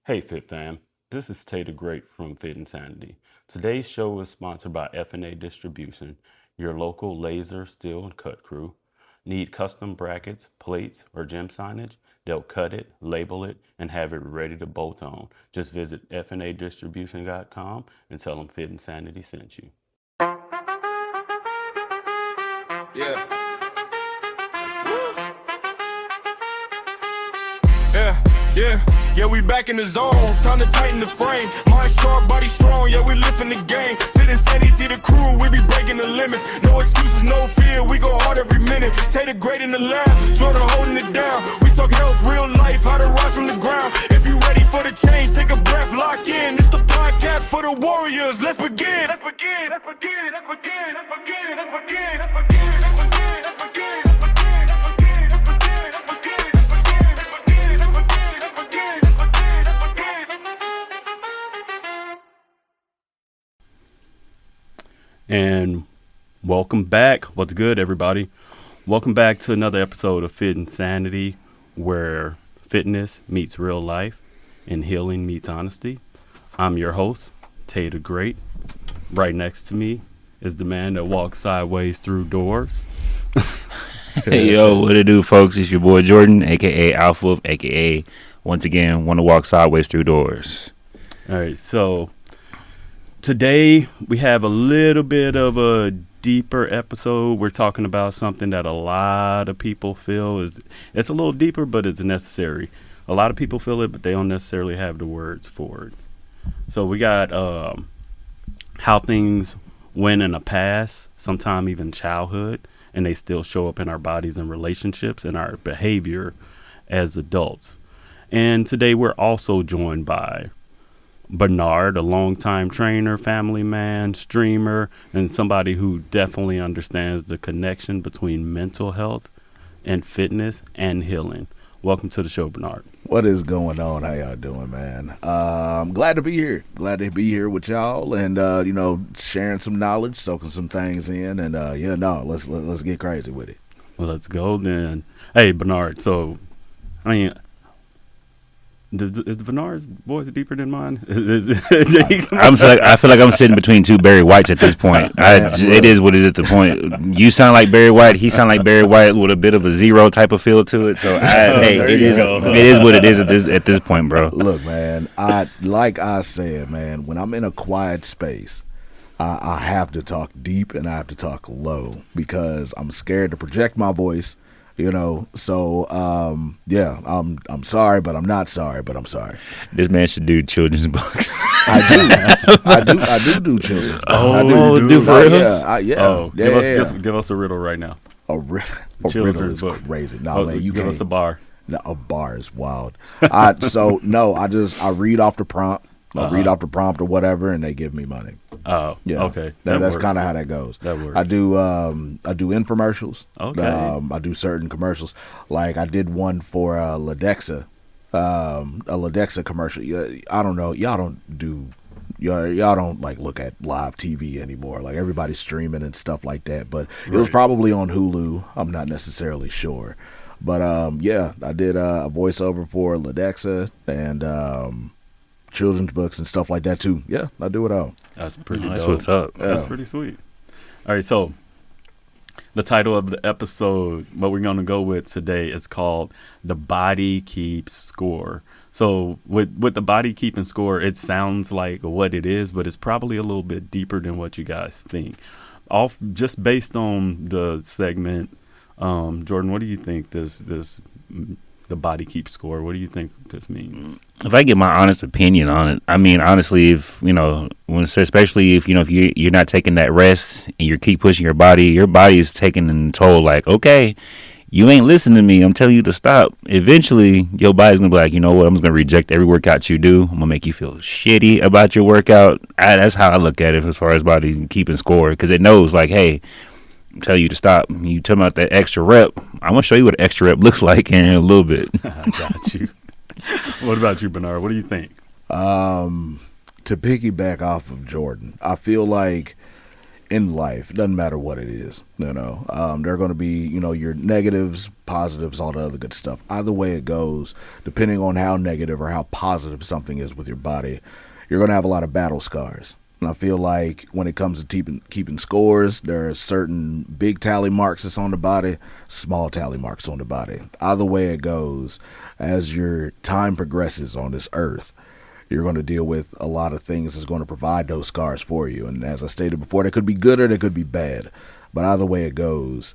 Hey Fit fam, this is Tater Great from Fit Sanity. Today's show is sponsored by F&A Distribution, your local laser, steel, and cut crew. Need custom brackets, plates, or gym signage? They'll cut it, label it, and have it ready to bolt on. Just visit fnadistribution.com and tell them Fit Insanity sent you. Yeah. Yeah, we back in the zone. Time to tighten the frame. Mind sharp, body strong. Yeah, we lifting the game. Fit Sanity, see the crew. We be breaking the limits. No excuses, no fear. We go hard every minute. Tater Great in the lab. Jordan holding it down. We talk health, real life, how to rise from the ground. If you ready for the change, take a breath, lock in. It's the podcast for the warriors. Let's begin. Let's begin. Let's begin. Let's begin. Let's begin. Let's begin. Let's begin. Let's begin. Let's begin. And welcome back. What's good, everybody? Welcome back to another episode of Fit Insanity, where fitness meets real life and healing meets honesty. I'm your host, Tater Great. Right next to me is the man that walks sideways through doors. Hey, yo, what it do, folks? It's your boy Jordan, a.k.a. Alpha, a.k.a. once again, want to walk sideways through doors. All right, so today we have a little bit of a deeper episode. We're talking about something that a lot of people feel it's a little deeper, but it's necessary. A lot of people feel it, but they don't necessarily have the words for it. So we got how things went in the past, sometime even childhood, and they still show up in our bodies and relationships and our behavior as adults. And today we're also joined by Bernard, a longtime trainer, family man, streamer, and somebody who definitely understands the connection between mental health and fitness and healing. Welcome to the show, Bernard. What is going on? How y'all doing, man? I'm glad to be here. Glad to be here with y'all and, sharing some knowledge, soaking some things in. And, let's get crazy with it. Well, let's go then. Hey, Bernard, so, is Bernard's voice deeper than mine? I feel like I'm sitting between two Barry Whites at this point. It is what it is at the point. You sound like Barry White. He sound like Barry White with a bit of a zero type of feel to it. So it is what it is at this point, bro. Look, man, like I said, man, when I'm in a quiet space, I have to talk deep and I have to talk low because I'm scared to project my voice. I'm sorry, but I'm not sorry, but I'm sorry. This man should do children's books. I do children's books. Oh, do for real? Yeah. Give us a riddle right now. A riddle is book. crazy. No, man, you give can't. us a bar. No, a bar is wild. I read off the prompt. I read off the prompt or whatever, and they give me money. Oh, yeah. Okay. That's kind of how that goes. That works. I do infomercials. Okay. I do certain commercials. Like I did one for Ledexa, a Ledexa commercial. I don't know. Y'all don't like look at live TV anymore. Like everybody's streaming and stuff like that. But it was probably on Hulu. I'm not necessarily sure. But I did a voiceover for Ledexa and children's books and stuff like that too. Yeah, I do it all. That's pretty dope. That's what's up. That's pretty sweet. All right, so the title of the episode, what we're going to go with today, is called The Body Keeps Score. So with the body keeping score, it sounds like what it is, but it's probably a little bit deeper than what you guys think. Just based on the segment, Jordan, what do you think this the body keeps score? What do you think this means? If I get my honest opinion on it, I mean, honestly, especially if you're not taking that rest and you keep pushing your body is taking and told like, okay, you ain't listening to me. I'm telling you to stop. Eventually, your body's gonna be like, you know what? I'm just gonna reject every workout you do. I'm gonna make you feel shitty about your workout. That's how I look at it as far as body keeping score, because it knows like, hey, tell you to stop. You tell me about that extra rep. I'm gonna show you what extra rep looks like in a little bit. I got you. What about you, Bernard? What do you think? To piggyback off of Jordan, I feel like in life. It doesn't matter what it is, you know. There are going to be, you know, your negatives, positives, all the other good stuff. Either way it goes, depending on how negative or how positive something is with your body, you're going to have a lot of battle scars. And I feel like when it comes to keeping scores, there are certain big tally marks that's on the body, small tally marks on the body. Either way it goes, as your time progresses on this earth, you're going to deal with a lot of things that's going to provide those scars for you. And as I stated before, they could be good or they could be bad. But either way it goes,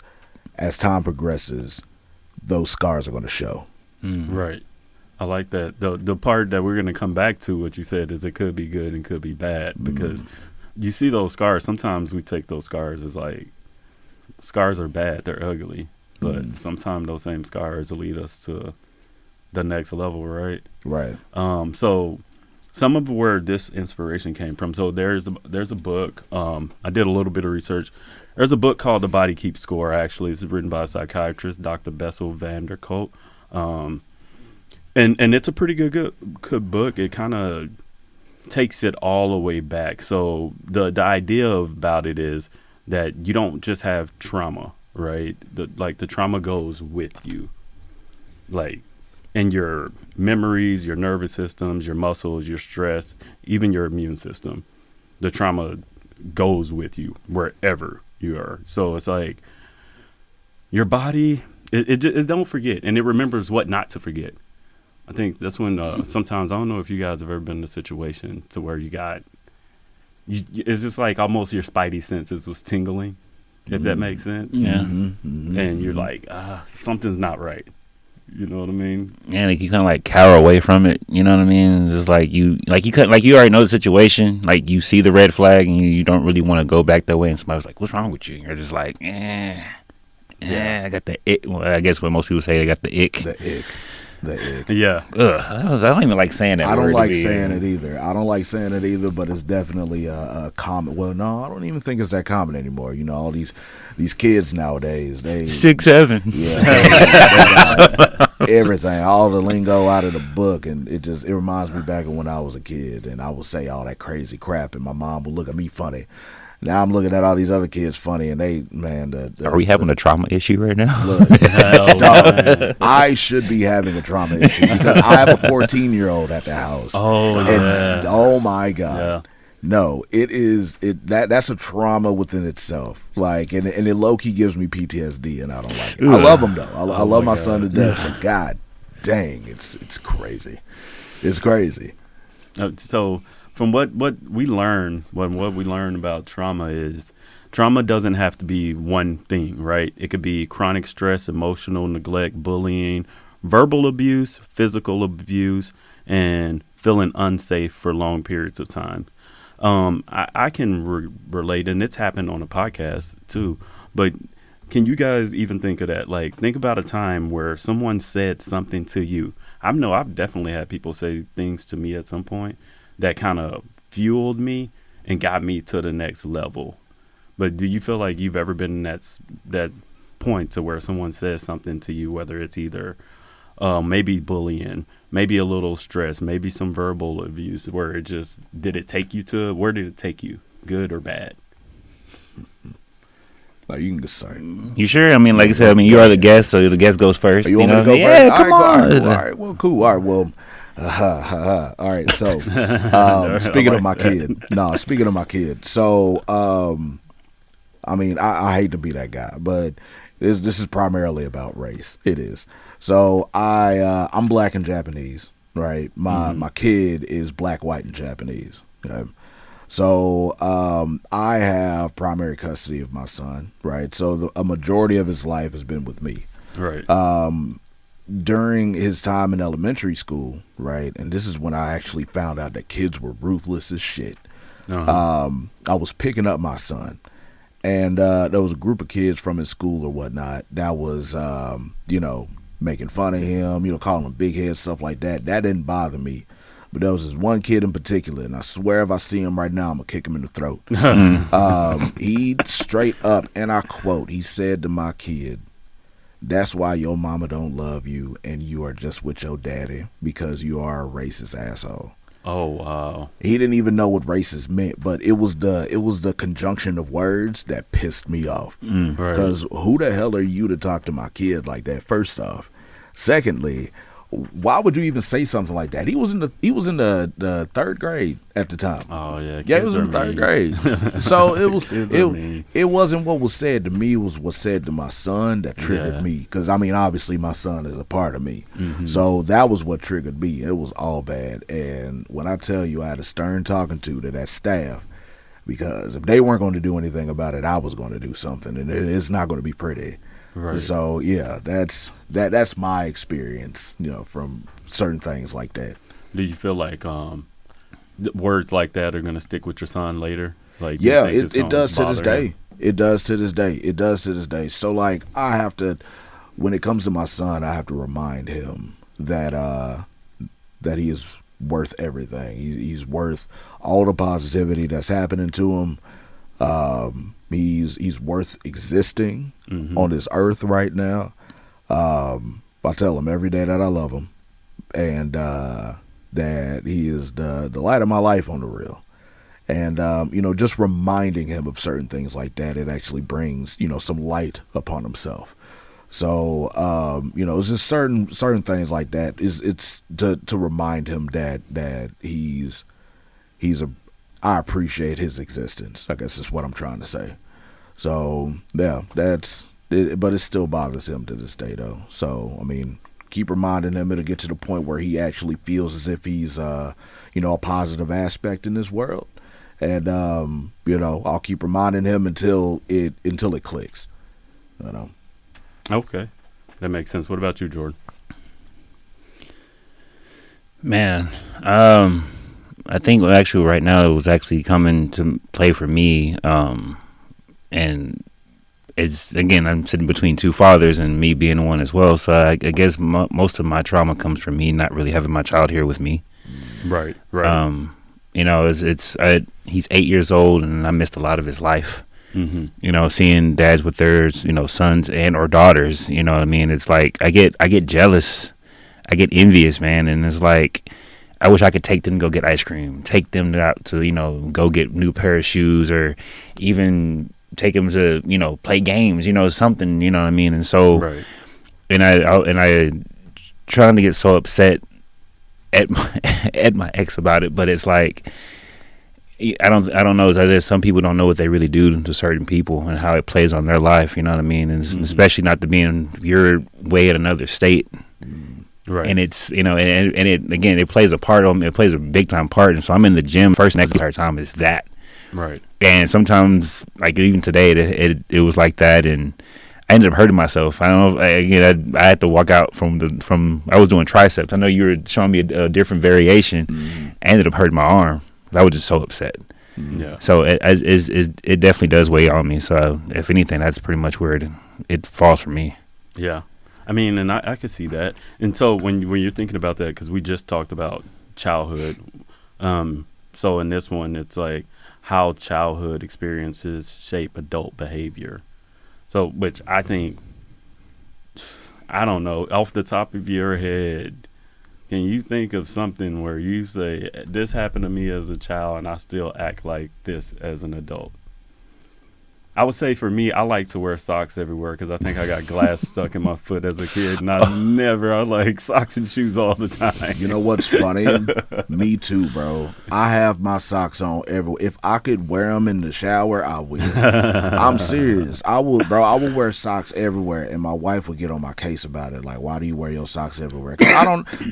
as time progresses, those scars are going to show. Right. I like that. The part that we're going to come back to, what you said, is it could be good and could be bad. Because you see those scars. Sometimes we take those scars as like, scars are bad. They're ugly. But sometimes those same scars will lead us to the next level, right? Right. So some of where this inspiration came from. So there's a book. I did a little bit of research. There's a book called The Body Keeps Score, actually. It's written by a psychiatrist, Dr. Bessel van der Kolk. And it's a pretty good book. It kind of takes it all the way back. So the idea about it is that you don't just have trauma, right? The trauma goes with you, like in your memories, your nervous systems, your muscles, your stress, even your immune system. The trauma goes with you wherever you are. So it's like your body, it don't forget, and it remembers what not to forget. I think that's when sometimes, I don't know if you guys have ever been in a situation to where it's just like almost your spidey senses was tingling, if that makes sense. Yeah. And you're like, something's not right. You know what I mean? Yeah, like you kind of like cower away from it. You know what I mean? It's just like you already know the situation. Like you see the red flag and you don't really want to go back that way. And somebody's like, "What's wrong with you?" And you're just like, I got the ick. Well, I guess what most people say, they got the ick. The ick. Yeah. Ugh, I don't even like saying that. I don't word like saying it either. But it's definitely a common. Well, no, I don't even think it's that common anymore. You know, all these kids nowadays, they 6, 7. Yeah, they got everything, all the lingo out of the book, and it reminds me back of when I was a kid, and I would say all that crazy crap, and my mom would look at me funny. Now I'm looking at all these other kids funny, and Are we having a trauma issue right now? Look, dog, I should be having a trauma issue because I have a 14-year-old at the house. And oh my God. Yeah. No, that's a trauma within itself. Like, and it low key gives me PTSD, and I don't like it. I love him though. I love my son to death, but God dang, it's crazy. It's crazy. So from what we learn, what we learn about trauma is, trauma doesn't have to be one thing, right? It could be chronic stress, emotional neglect, bullying, verbal abuse, physical abuse, and feeling unsafe for long periods of time. I can relate, and it's happened on a podcast too, but can you guys even think of that? Like, think about a time where someone said something to you. I know I've definitely had people say things to me at some point that kind of fueled me and got me to the next level. But do you feel like you've ever been in that point to where someone says something to you, whether it's either maybe bullying, maybe a little stress, maybe some verbal abuse, where where did it take you, good or bad? Like, you can get started. You sure? I mean, like I said, you are the guest, so the guest goes first. You want me to go yeah, first? Come on. All right, well, cool. All right, well, all right, so speaking of my kid, so I mean, I hate to be that guy, but this is primarily about race. It is. So I'm black and Japanese, right? My kid is black, white, and Japanese. Okay? So I have primary custody of my son, right? So a majority of his life has been with me. Right. During his time in elementary school, right? And this is when I actually found out that kids were ruthless as shit. I was picking up my son, and there was a group of kids from his school or whatnot that was, making fun of him, calling him big head, stuff like that. That didn't bother me. But there was this one kid in particular, and I swear if I see him right now, I'm going to kick him in the throat. He straight up, and I quote, he said to my kid, "That's why your mama don't love you, and you are just with your daddy, because you are a racist asshole." Oh wow. He didn't even know what racist meant, but it was the conjunction of words that pissed me off. Right. Because who the hell are you to talk to my kid like that? First off, secondly, why would you even say something like that? He was in the third grade at the time. Oh yeah. Yeah, he was in the third grade. So it wasn't what was said to me, it was what said to my son that triggered me. Because I mean, obviously my son is a part of me. So that was what triggered me. It was all bad. And when I tell you, I had a stern talking to that staff, because if they weren't going to do anything about it, I was going to do something, and it's not going to be pretty. Right. So yeah, that's my experience, from certain things like that. Do you feel like words like that are gonna stick with your son later? Like, yeah, it does to this day. It does to this day. It does to this day. So like, I have to, when it comes to my son, I have to remind him that he is worth everything. He's worth all the positivity that's happening to him. He's worth existing on this earth right now. I tell him every day that I love him, and that he is the light of my life on the real. And just reminding him of certain things like that, it actually brings some light upon himself. So it's just certain things like that. It's to remind him that I appreciate his existence. I guess is what I'm trying to say. So yeah, that's it, but it still bothers him to this day though. So I mean, keep reminding him. It'll get to the point where he actually feels as if he's a positive aspect in this world. And I'll keep reminding him until it clicks. Okay, that makes sense. What about you, Jordan? Man, I think actually right now it was actually coming to play for me, and it's, again, I'm sitting between two fathers and me being one as well. So I guess most of my trauma comes from me not really having my child here with me. Right. He's 8 years old, and I missed a lot of his life. Seeing dads with their sons and or daughters. You know what I mean? It's like I get jealous, I get envious, man, and it's like, I wish I could take them to go get ice cream, take them out to, go get new pair of shoes, or even take them to, play games, something, you know what I mean? And so, right. and I trying to get so upset at my ex about it, but it's like, I don't know. There's some people don't know what they really do to certain people and how it plays on their life, you know what I mean? And especially not to be in your way in another state. Right. And it's, and it, again, it plays a part on me. It plays a big time part. And so I'm in the gym first and the entire time is that. Right. And sometimes, like even today, it was like that. And I ended up hurting myself. I don't know. I had to walk out from I was doing triceps. I know you were showing me a different variation. I ended up hurting my arm. I was just so upset. Yeah. So it definitely does weigh on me. So if anything, that's pretty much where it falls for me. Yeah. I mean, and I could see that. And so when you're thinking about that, because we just talked about childhood, so in this one, it's like how childhood experiences shape adult behavior. So, which I think, I don't know, off the top of your head, can you think of something where you say, this happened to me as a child and I still act like this as an adult? I would say for me, I like to wear socks everywhere because I think I got glass stuck in my foot as a kid, and I like socks and shoes all the time. You know what's funny? Me too, bro. I have my socks on everywhere. If I could wear them in the shower, I will. I'm serious. I would, bro. I would wear socks everywhere, and my wife would get on my case about it. Like, why do you wear your socks everywhere? 'Cause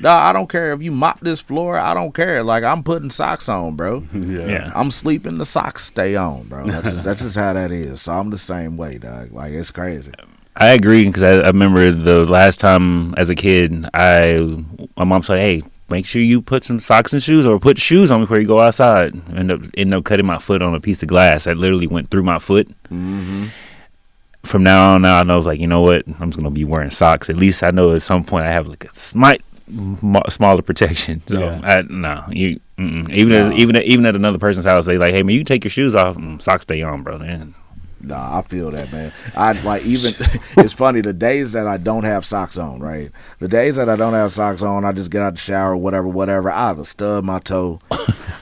I don't care if you mop this floor. I don't care. Like, I'm putting socks on, bro. Yeah. I'm sleeping. The socks stay on, bro. That's just how that is. So I'm the same way, dog. Like, it's crazy. I agree, because I remember the last time as a kid, my mom said, "Hey, make sure you put some socks and shoes, or put shoes on before you go outside." End up cutting my foot on a piece of glass that literally went through my foot. From now on, I know, like, you know what? I'm just gonna be wearing socks. At least I know at some point I have like a smaller protection. So even at another person's house, they like, "Hey man, you take your shoes off, socks stay on, bro." Man. Nah, I feel that, man. I like even it's funny the days that I don't have socks on, right? The days that I don't have socks on, I just get out the shower, whatever. I either stub my toe.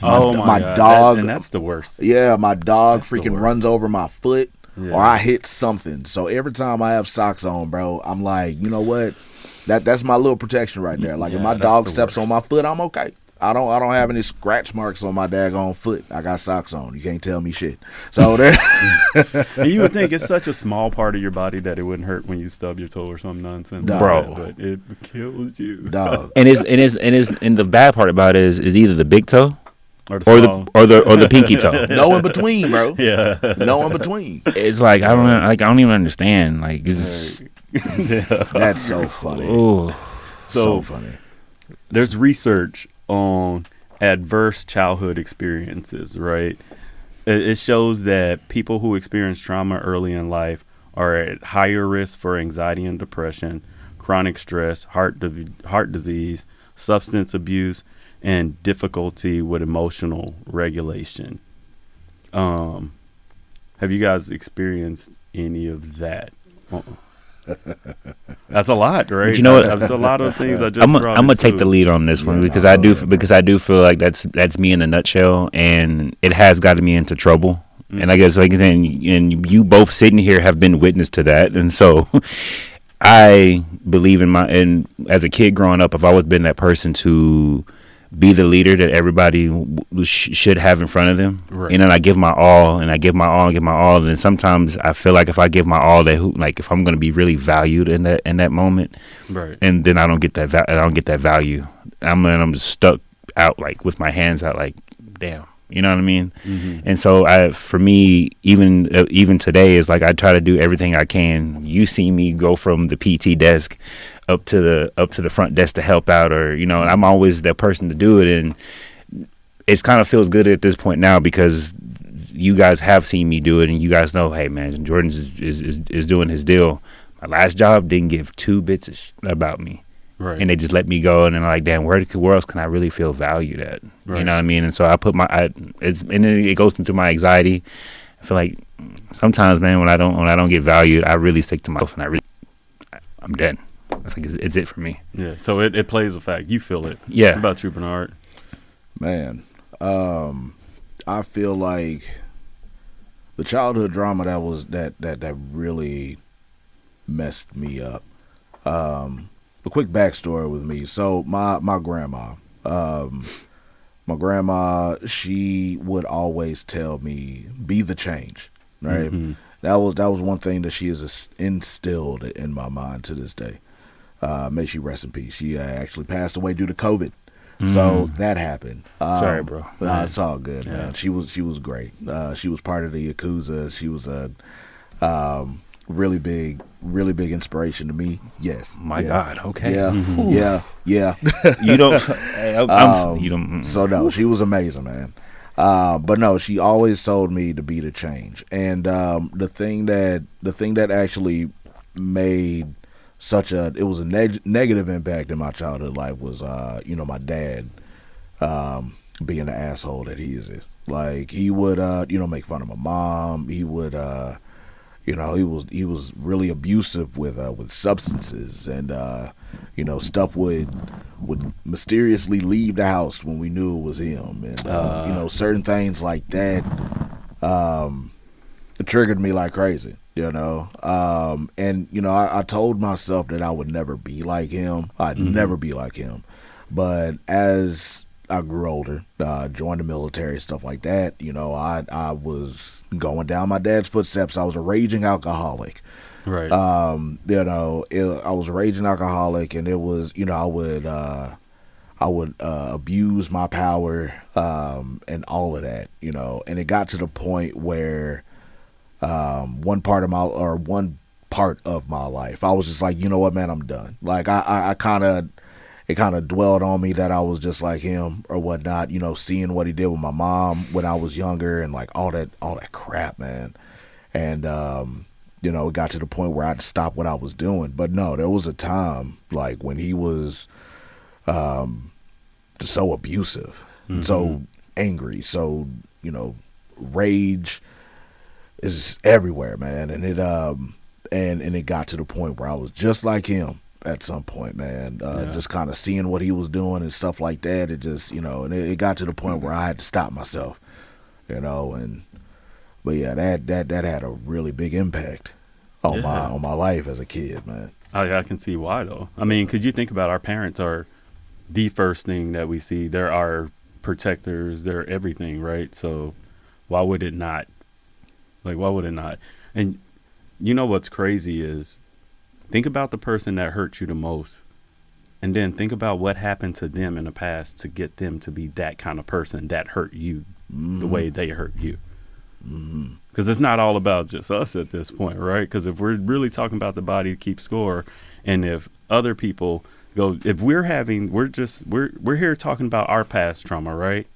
my God. Dog, and that's the worst. yeah, my dog That's the freaking worst. runs over my foot, Yeah. or I hit something. So every time I have socks on, bro, I'm like, you know what? That's my little protection right there. Like if Yeah, my that's dog the steps worst. on my foot, I'm okay. I don't have any scratch marks on my daggone foot. I got socks on. You can't tell me shit. So there. And you would think it's such a small part of your body that it wouldn't hurt when you stub your toe or some nonsense, Nah. Bro. But it kills you. Dog. And the bad part about it is either the big toe Or or small. the pinky toe. No in between, bro. Yeah. No in between. It's like I don't even understand. Like it's That's so funny. oh So funny. There's research on adverse childhood experiences, right? It shows that people who experience trauma early in life are at higher risk for anxiety and depression, chronic stress, heart disease, substance abuse, and difficulty with emotional regulation. Have you guys experienced any of that? That's a lot, right? You know what? That's a lot of things I just I'm brought gonna take into the it. lead on this one Yeah, because nah, I go do ahead. because I do feel like that's me in a nutshell, and it has gotten me into trouble. And I guess like then and you both sitting here have been witness to that, and so I believe and as a kid growing up, I've always been that person to be the leader that everybody should have in front of them. Right. You know, and I give my all, and I give my all, and give my all, and sometimes I feel like if I give my all, like if I'm going to be really valued in that moment, Right. and then I don't get that value. I'm just stuck out like with my hands out like damn, you know what I mean? Mm-hmm. And so for me even today is like I try to do everything I can. You see me go from the PT desk up to the front desk to help out, or you know, and I'm always that person to do it, and it's kind of feels good at this point now because you guys have seen me do it, and you guys know, hey man, Jordan is doing his deal. My last job didn't give two bits about me. Right. And they just let me go, and I'm like, damn, where else can I really feel valued at? Right. You know what I mean? And so I put it goes into my anxiety. I feel like sometimes, man, when I don't get valued, I really stick to myself, and I'm dead. That's like it's it for me. Yeah. So it plays a fact. You feel it. Yeah. What about you, Bernard? Man, I feel like the childhood drama that really messed me up. A quick backstory with me. So my grandma, she would always tell me, "Be the change." Right. Mhm. That was one thing that she has instilled in my mind to this day. May she rest in peace. She actually passed away due to COVID. So that happened. Sorry, bro. Nah, it's all good, Yeah. man. She was great. She was part of the Yakuza. She was a really big inspiration to me. Yes. My Yeah. God. Okay. Yeah. Ooh. Yeah. You don't. You don't. So no, she was amazing, man. But no, she always told me to be the change. And the thing that actually made it was a negative impact in my childhood life was my dad being the asshole that he is. Like he would make fun of my mom. He would he was really abusive with substances, and stuff would mysteriously leave the house when we knew it was him, and certain things like that it triggered me like crazy. I told myself that I would never be like him. I'd never be like him. But as I grew older, joined the military, stuff like that, I was going down my dad's footsteps. I was a raging alcoholic. Right. I was a raging alcoholic, and it was, I would abuse my power, and all of that, and it got to the point where one part of my life, I was just like, you know what, man, I'm done. Like it kind of dwelled on me that I was just like him or whatnot, seeing what he did with my mom when I was younger and like all that crap, man. And, it got to the point where I had to stop what I was doing. But no, there was a time like when he was, just so abusive, so angry, so, rage, is everywhere, man. And it and it got to the point where I was just like him at some point, man. Just kind of seeing what he was doing and stuff like that. It just, you know, and it got to the point where I had to stop myself, you know. And but yeah, that had a really big impact on my life as a kid, man. I can see why, though. I mean, because you think about our parents are the first thing that we see. They're our protectors. They're everything, right? So why would it not? Like, why would it not? And you know what's crazy is think about the person that hurt you the most. And then think about what happened to them in the past to get them to be that kind of person that hurt you the way they hurt you. Because it's not all about just us at this point, right? Because if we're really talking about the body to keep score, and if other people go, if we're here talking about our past trauma, right?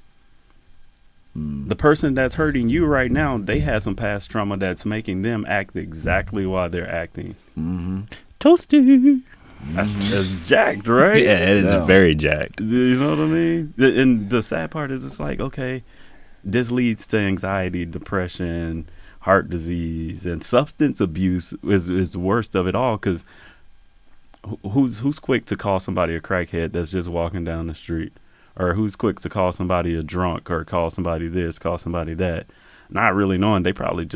The person that's hurting you right now, they had some past trauma that's making them act exactly why they're acting. Toasty. That's jacked, right? Yeah, it is very jacked. You know what I mean? And the sad part is, it's like, okay, this leads to anxiety, depression, heart disease, and substance abuse is the worst of it all. Because who's quick to call somebody a crackhead that's just walking down the street? Or who's quick to call somebody a drunk, or call somebody this, call somebody that? Not really knowing they probably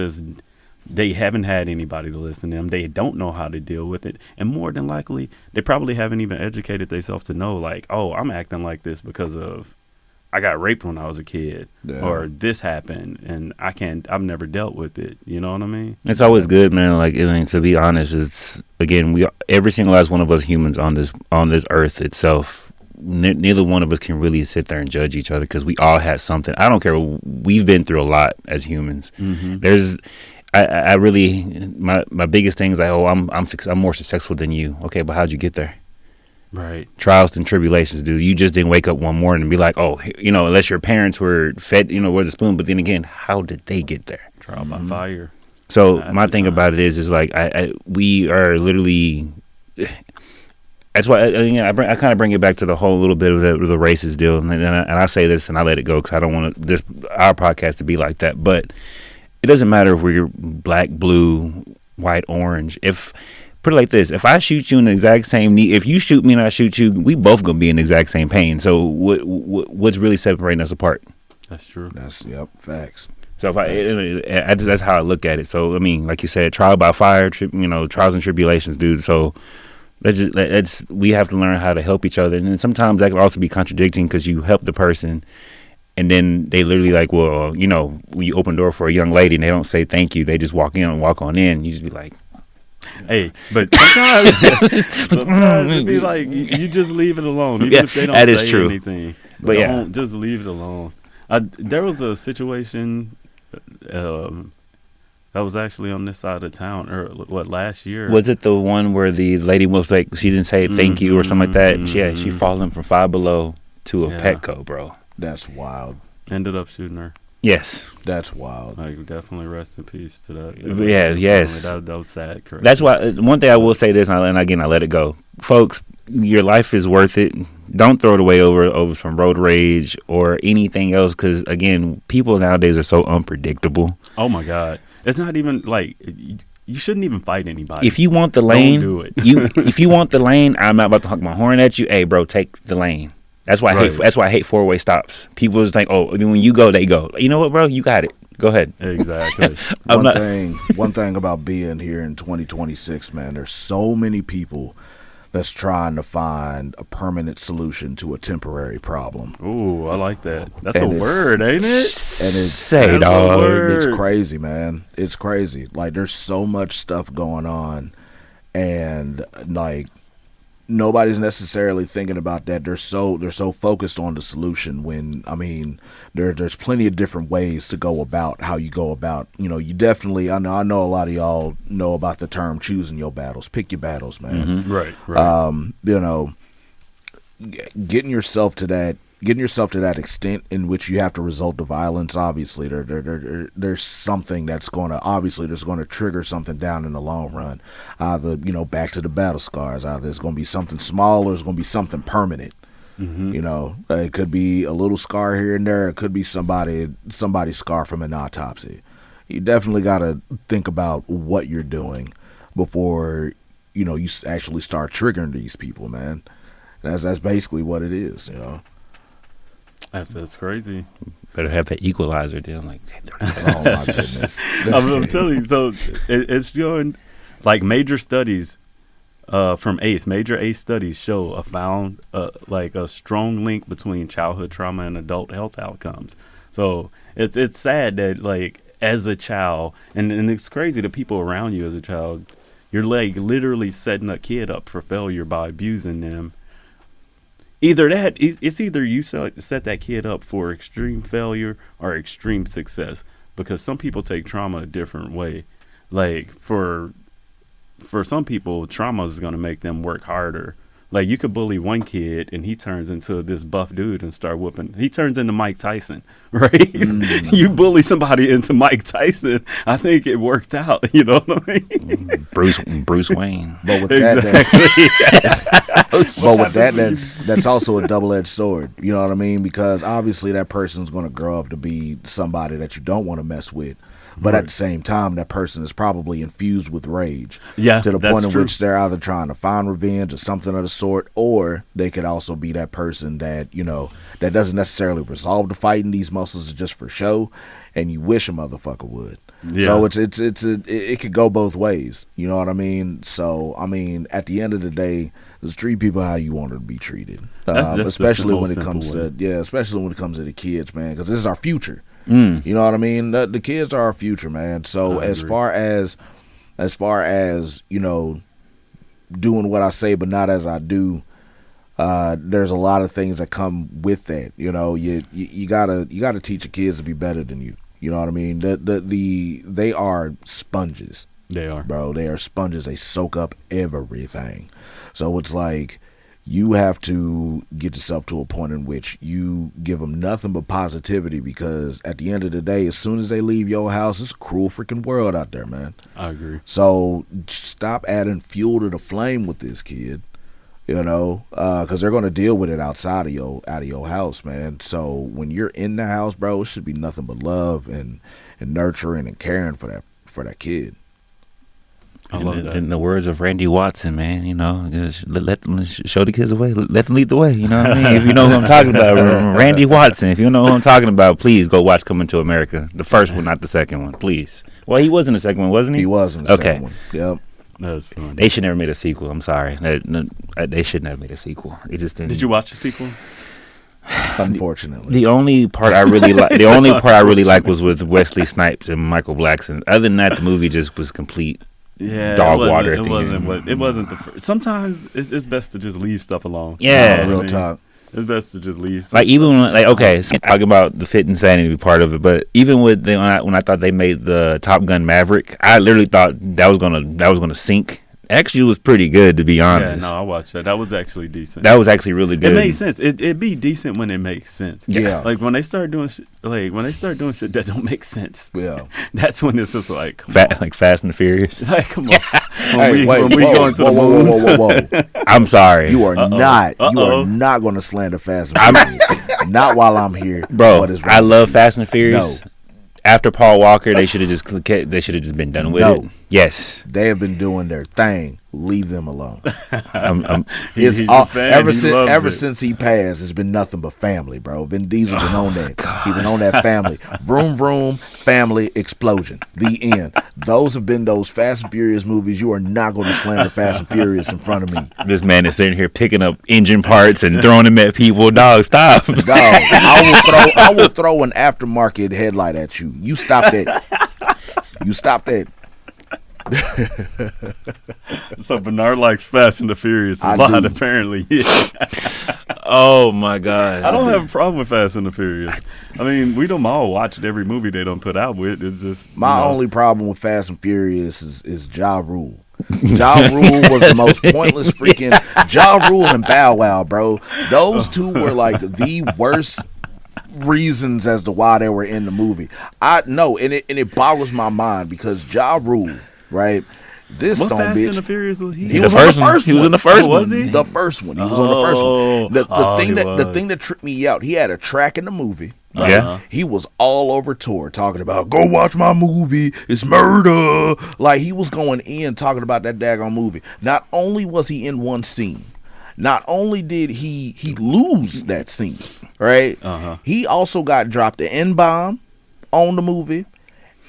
they haven't had anybody to listen to them. They don't know how to deal with it. And more than likely, they probably haven't even educated themselves to know, like, oh, I'm acting like this because of I got raped when I was a kid, or this happened and I've never dealt with it. You know what I mean? It's always good, man. Like, I mean, to be honest, it's, again, every single last one of us humans on this earth itself, neither one of us can really sit there and judge each other, because we all had something. I don't care. We've been through a lot as humans. I really, my biggest thing is like, oh, I'm more successful than you. Okay, but how'd you get there? Right. Trials and tribulations, dude. You just didn't wake up one morning and be like, oh, you know, unless your parents were fed, you know, with a spoon. But then again, how did they get there? Trial by fire. So my thing about it is like, we are literally. That's why I kind of bring it back to the whole little bit of the racist deal, and I say this and I let it go because I don't want our podcast to be like that. But it doesn't matter if we're black, blue, white, orange. Put it like this: if I shoot you in the exact same knee, if you shoot me and I shoot you, we both gonna be in the exact same pain. So what's really separating us apart? That's true. Facts. So that's how I look at it. So I mean, like you said, trial by fire, trials and tribulations, dude. So we have to learn how to help each other, and then sometimes that can also be contradicting because you help the person, and then they literally like, well, you know, when you open the door for a young lady and they don't say thank you, they just walk in and walk on in. You just be like. Hey, but sometimes it'd be like you just leave it alone, even if they don't say anything. But just leave it alone. There was a situation that was actually on this side of town, or last year. Was it the one where the lady was like, she didn't say thank you or something like that? She fallen from Five Below to a Petco, bro. That's wild. Ended up shooting her. Yes. That's wild. Like, definitely rest in peace to that. Yes. That was sad. Correct. That's why, one thing I will say this, and again, I let it go. Folks, your life is worth it. Don't throw it away over some road rage or anything else, because, again, people nowadays are so unpredictable. Oh, my God. It's not even, like, you shouldn't even fight anybody. If you want the lane, don't do it. If you want the lane, I'm not about to honk my horn at you. Hey, bro, take the lane. That's why I hate four-way stops. People just think, oh, when you go, they go. You know what, bro? You got it. Go ahead. Exactly. One thing about being here in 2026, man, there's so many people that's trying to find a permanent solution to a temporary problem. Ooh, I like that. That's a word, ain't it? And it's crazy, man. It's crazy. Like, there's so much stuff going on, and like, nobody's necessarily thinking about that. They're so focused on the solution, when I mean there's plenty of different ways to go about how you go about, you know, you definitely, I know a lot of y'all know about the term choosing your battles. Pick your battles, man. Mm-hmm. Right. You know, getting yourself to that extent in which you have to resort to violence, obviously there's something that's going to trigger something down in the long run. Either, you know, back to the battle scars, either it's going to be something small or it's going to be something permanent. Mm-hmm. You know, it could be a little scar here and there. It could be somebody's scar from an autopsy. you definitely got to think about what you're doing before you actually start triggering these people, man. That's basically what it is, That's crazy. Better have that equalizer deal. Like, Oh my goodness. I'm telling you. So it's showing, like, major studies from major ACE studies show found like a strong link between childhood trauma and adult health outcomes. So it's sad that, like, as a child, and it's crazy, the people around you as a child, you're like literally setting a kid up for failure by abusing them. It's either you set that kid up for extreme failure or extreme success, because some people take trauma a different way. Like, for some people, trauma is going to make them work harder. Like, you could bully one kid and he turns into this buff dude and start whooping. He turns into Mike Tyson, right? You bully somebody into Mike Tyson. I think it worked out. You know what I mean? Bruce Wayne. But with that's also a double-edged sword. You know what I mean? Because obviously that person's going to grow up to be somebody that you don't want to mess with. But at the same time, that person is probably infused with rage. Yeah, to the that's point in true. which they're either trying to find revenge or something of the sort, or they could also be that person that, that doesn't necessarily resolve the fight, and these muscles are just for show, and you wish a motherfucker would. Yeah. So it could go both ways. You know what I mean? So, I mean, at the end of the day, just treat people how you want to be treated. That's especially the when it simple comes way. especially when it comes to the kids, man, because this is our future. You know what I mean? The kids are our future, man. So I as agree. far as doing what I say but not as I do, there's a lot of things that come with that. You gotta teach your kids to be better than you. You know what I mean? They are sponges. They are. Bro, they are sponges. They soak up everything. So it's like, you have to get yourself to a point in which you give them nothing but positivity, because at the end of the day, as soon as they leave your house, it's a cruel freaking world out there, man. I agree. So stop adding fuel to the flame with this kid, because they're going to deal with it outside of your house, man. So when you're in the house, bro, it should be nothing but love and nurturing and caring for that kid. I love that. In the words of Randy Watson, man, just let them show the kids the way. Let them lead the way. You know what I mean? If you know who I'm talking about, Randy Watson. If you know who I'm talking about, please go watch Coming to America. The first one, not the second one, please. Well, he was in the second one, wasn't he? He was in the second one. Yep. That's fun. They should never made a sequel. I'm sorry. They should never made a sequel. It just didn't. Did you watch the sequel? Unfortunately. The only part I really like was with Wesley Snipes and Michael Blackson. Other than that, the movie just was complete. Yeah, Dog water It thing. wasn't the first. Sometimes it's best to just leave stuff alone. Yeah. You know what I Real mean? talk. It's best to just leave. Like, even when, okay, so talking about the Fit Sanity part of it, but even with when I thought they made the Top Gun Maverick, I literally thought that was gonna sink. Actually, it was pretty good, to be Yeah, honest. no, I watched that. That was actually decent. That was actually really good. It made sense. It'd be decent when it makes sense. Yeah. Like, when they start doing shit that don't make sense. Yeah. That's when it's just like, come on. Like Fast and the Furious. Like, come on. Hey, When we go into the moon. Whoa. I'm sorry, You are not going to slander Fast and Furious. Not while I'm here. bro. What is wrong I with love you? Fast and the Furious. No. After Paul Walker, they should have just been done with No. it. Yes. They have been doing their thing. Leave them alone. He's It's a fan. ever He loves it. since he passed, it's been nothing but family, bro. Vin Diesel been on that. He been on that family. Vroom vroom, family explosion. The end. Those have been those Fast and Furious movies. You are not going to slander Fast and Furious in front of me. This man is sitting here picking up engine parts and throwing them at people. Dog, stop. Dog, I will throw an aftermarket headlight at you. You stop that. You stop that. So Bernard likes Fast and the Furious a I lot, do. apparently. Yeah. Oh my God. I don't have a problem with Fast and the Furious. I mean, we don't all watch every movie they don't put out with. It's just My only problem with Fast and Furious is Ja Rule. Ja Rule was the most pointless freaking Ja Rule and Bow Wow, bro. Those two were like the worst reasons as to why they were in the movie. I know, and it boggles my mind because Ja Rule, right? This What song, Fast and the bitch. Furious was he? He The was on first the one. first He was one. in the first Oh, one. was he? The first one. He was on the first one. The he thing was. that tripped me out, he had a track in the movie, Like, Yeah. he was all over tour talking about, go watch my movie, it's murder. Like, he was going in talking about that daggone movie. Not only was he in one scene, not only did he lose that scene, right? He also got dropped the N-bomb on the movie.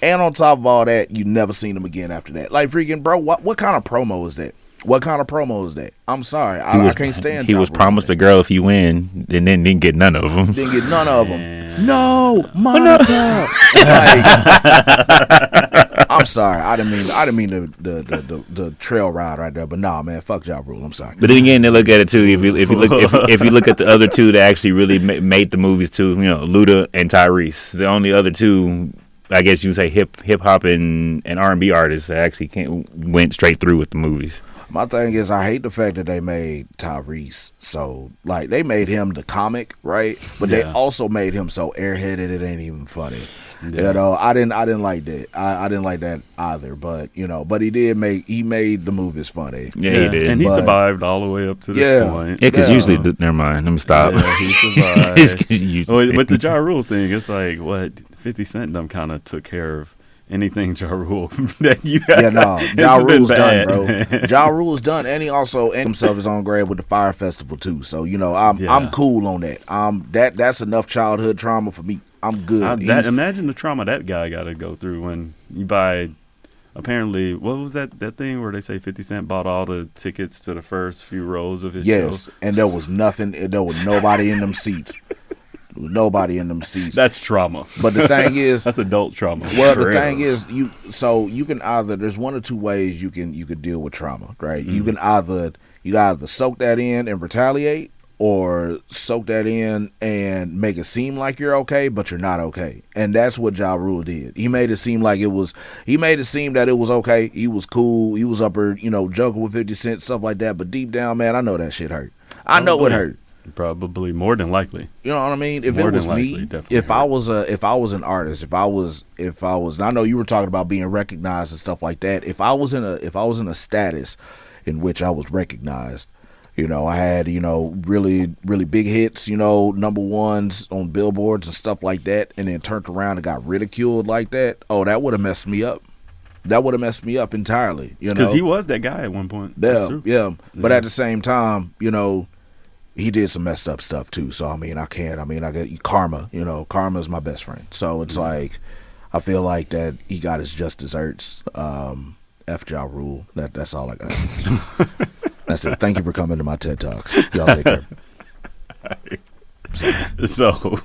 And on top of all that, you never seen him again after that. Like, freaking, bro, what kind of promo is that? What kind of promo is that? I'm sorry. I can't stand. He was promised a girl if you win, and then didn't get none of them. Didn't get none of them. No, Monica. Like, I'm sorry. I didn't mean the trail ride right there. But nah, man, fuck Ja Rule. I'm sorry. But then again, they look at it too. If you look at the other two that actually really made the movies too, you know, Luda and Tyrese, the only other two, I guess you would say hip hop and R&B artists that actually went straight through with the movies. My thing is, I hate the fact that they made Tyrese so, like, they made him the comic, right? But they also made him so airheaded it ain't even funny. Yeah. You know, I didn't like that. I didn't like that either. But you know, but he made the movies funny. Yeah, he did, and he survived all the way up to this point. Yeah, because usually, never mind. Let me stop. Yeah, he survived. With the Ja Rule thing, it's like what 50 Cent them kind of took care of anything Ja Rule that you had. Yeah, no, Ja Rule's done, bro. Ja Rule's done, and he also ended himself his own grave with the Fire Festival too. So you know, I'm cool on that. That's enough childhood trauma for me. I'm good. Imagine the trauma that guy got to go through when you buy. Apparently, what was that thing where they say 50 Cent bought all the tickets to the first few rows of his show? Yes, and there was nothing. There was nobody in them seats. Nobody in them seats. That's trauma. But the thing is, that's adult trauma. Well, the thing is, you can either, there's one or two ways you can deal with trauma, right? You can either soak that in and retaliate, or soak that in and make it seem like you're okay, but you're not okay. And that's what Ja Rule did. He made it seem like it was. He made it seem that it was okay. He was cool. He was up there, joking with 50 Cent, stuff like that. But deep down, man, I know that shit hurt. I know it hurt. Probably more than likely. You know what I mean? If it was me, if I was an artist, if I was, and I know you were talking about being recognized and stuff like that. If I was in a status in which I was recognized, I had, really, really big hits, number ones on billboards and stuff like that, and then turned around and got ridiculed like that. Oh, that would have messed me up. That would have messed me up entirely. Because he was that guy at one point. Yeah. But at the same time, he did some messed up stuff too. So I get karma. Karma is my best friend. So it's like, I feel like that he got his just desserts. F Ja Rule. That's all I got. That's it. Thank you for coming to my TED Talk. Y'all take care. So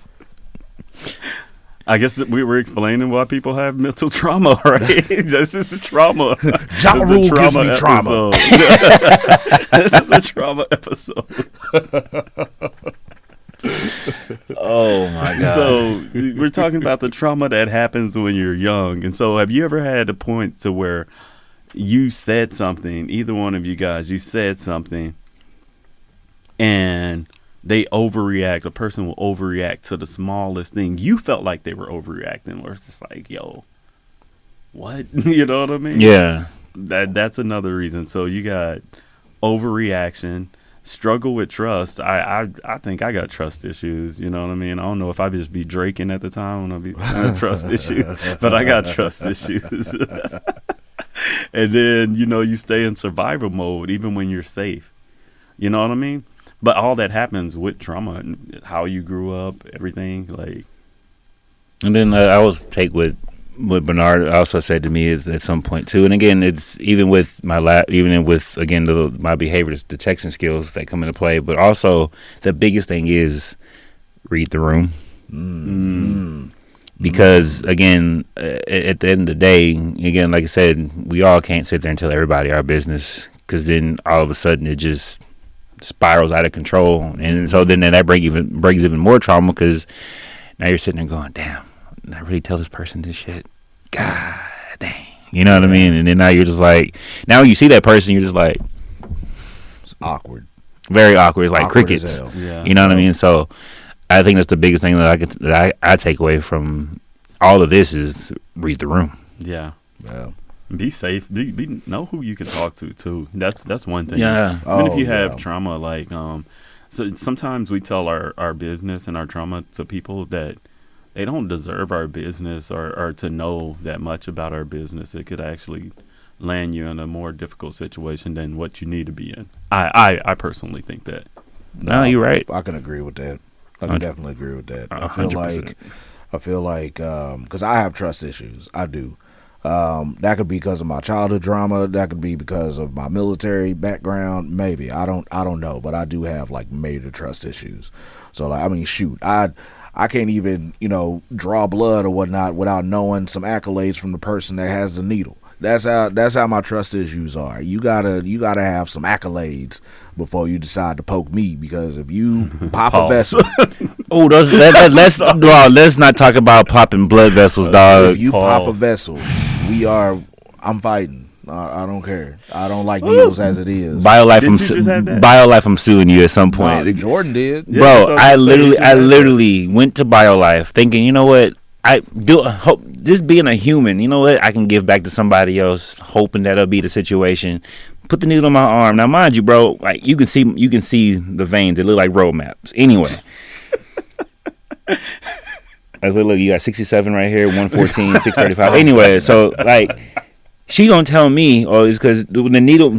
I guess we were explaining why people have mental trauma, right? This is a trauma. Ja Rule gives me trauma. This is a trauma episode. Oh my God. So we're talking about the trauma that happens when you're young. And so have you ever had a point to where you said something, either one of you guys, you said something, and they overreact, a person will overreact to the smallest thing. You felt like they were overreacting, where it's just like, yo, what? You know what I mean? Yeah. That's another reason. So you got overreaction, struggle with trust. I think I got trust issues, you know what I mean? I don't know if I just be draking at the time when I be trust issues, but I got trust issues. And then, you stay in survival mode even when you're safe. You know what I mean? But all that happens with trauma and how you grew up, everything. Like, and then I always take what Bernard also said to me is at some point too. And again, it's even with my my behavior detection skills that come into play. But also the biggest thing is read the room. Mm-hmm. Because again, at the end of the day, again, like I said, we all can't sit there and tell everybody our business, because then all of a sudden it just spirals out of control, and so then that brings even more trauma, because now you're sitting there going, damn, did I really tell this person this shit? God dang, you know what I mean? And then now you're just like, now when you see that person, you're just like, it's awkward, very awkward. It's like awkward crickets. You know what I mean? So I think that's the biggest thing that I take away from all of this is read the room. Yeah. Be safe. Be know who you can talk to too. That's one thing. Yeah. Even if you have trauma, like so sometimes we tell our business and our trauma to people that they don't deserve our business or to know that much about our business. It could actually land you in a more difficult situation than what you need to be in. I personally think that. No, you're right. I can agree with that. I can definitely agree with that. I feel 100%. like because I have trust issues. I do. That could be because of my childhood trauma. That could be because of my military background. Maybe I don't know, but I do have like major trust issues. So like, I mean, shoot, I can't even draw blood or whatnot without knowing some accolades from the person that has the needle. That's how my trust issues are. You gotta have some accolades before you decide to poke me, because if you pop a vessel, let's not talk about popping blood vessels, dog. if you pop a vessel, I'm fighting. I don't care. I don't like needles as it is. BioLife, Did you just have that? BioLife, I'm suing you at some point. Nah, Jordan did. Yeah, Bro, that's what I was gonna say. I literally went to BioLife thinking, you know what? I do hope just being a human, you know what? I can give back to somebody else, hoping that'll be the situation. Put the needle on my arm. Now, mind you, bro, like you can see the veins. They look like road maps. Anyway, I was like, look, you got 67 right here, 114, 635. Anyway, so like, she gonna tell me, oh, it's because the needle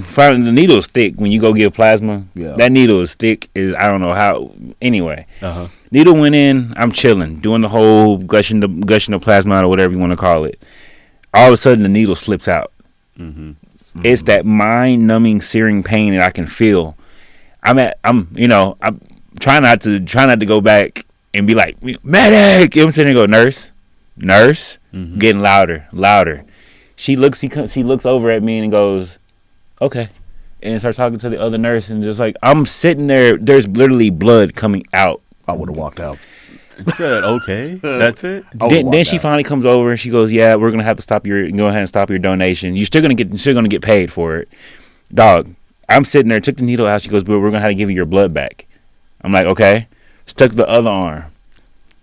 is thick when you go give plasma. Yeah. That needle is thick. I don't know how. Anyway. Uh-huh. Needle went in. I'm chilling, doing the whole gushing the plasma out or whatever you want to call it. All of a sudden, the needle slips out. Mm-hmm. It's that mind-numbing, searing pain that I can feel. I'm trying not to go back and be like, medic. I'm sitting there and go, nurse, Mm-hmm. getting louder. She looks over at me and goes, okay, and starts talking to the other nurse, and just like I'm sitting there, there's literally blood coming out. I would have walked out. You said, okay, that's it. Then she finally comes over and she goes, "Yeah, we're gonna have to go ahead and stop your donation. You're still gonna get paid for it, dog." I'm sitting there, took the needle out. She goes, "But we're gonna have to give you your blood back." I'm like, "Okay." Stuck the other arm,